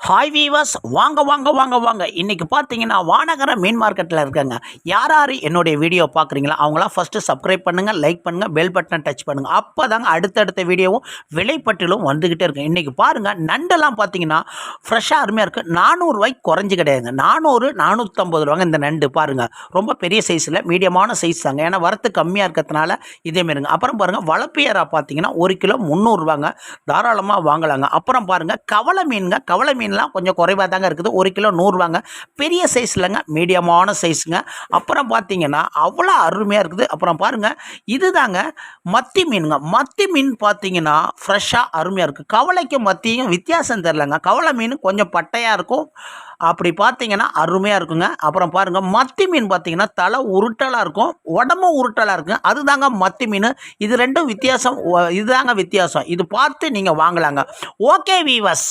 Hi viewers, வாங்க வாங்க வாங்க வாங்க. இன்றைக்கி பார்த்தீங்கன்னா வானகர மீன் மார்க்கெட்டில் இருக்காங்க. யார் யார் என்னுடைய வீடியோ பார்க்குறீங்களா அவங்களாம் ஃபஸ்ட்டு சப்ஸ்கிரைப் பண்ணுங்கள், லைக் பண்ணுங்கள், பெல் பட்டனை டச் பண்ணுங்கள். அப்போ தாங்க அடுத்தடுத்த வீடியோவும் விலைப்பட்டியலும் வந்துக்கிட்டே இருக்கும். இன்றைக்கி பாருங்கள், நண்டெல்லாம் பார்த்தீங்கன்னா ஃப்ரெஷ்ஷாக அருமையாக இருக்குது. 400 ரூபாய்க்கு குறைஞ்சி கிடையாதுங்க. 400 450 ரூபாங்க இந்த நண்டு. பாருங்கள், ரொம்ப பெரிய சைஸில் மீடியமான சைஸ் தாங்க. ஏன்னா வரத்து கம்மியாக இருக்கிறதுனால இதேமாரிங்க. அப்புறம் பாருங்கள், வளப்பியரா பார்த்தீங்கன்னா 1 கிலோ 300 ரூபாங்க. தாராளமாக வாங்கலாங்க. அப்புறம் பாருங்கள், கவலை மீனுங்க. கவலை மீன்லாம் கொஞ்சம் குறைவாக தாங்க இருக்குது. 1 கிலோ 100 ரூபாங்க. பெரிய சைஸ் இல்லைங்க, மீடியமான சைஸுங்க. அப்புறம் பார்த்தீங்கன்னா அவ்வளோ அருமையாக இருக்குது. அப்புறம் பாருங்கள், இது தாங்க மத்தி மீனுங்க. மத்தி மீன் பார்த்தீங்கன்னா ஃப்ரெஷ்ஷாக அருமையாக இருக்குது. கவலைக்கும் மத்தியும் வித்தியாசம் தெரிலங்க. கவலை மீன் கொஞ்சம் பட்டையாக இருக்கும், அப்படி பார்த்தீங்கன்னா அருமையாக இருக்குங்க. அப்புறம் பாருங்கள், மத்தி மீன் பார்த்தீங்கன்னா தலை உருட்டலாக இருக்கும், உடம்பும் உருட்டலாக இருக்குங்க. அதுதாங்க மத்தி மீன். இது ரெண்டும் வித்தியாசம். இதுதாங்க வித்தியாசம். இது பார்த்து நீங்கள் வாங்கலாங்க. Okay viewers.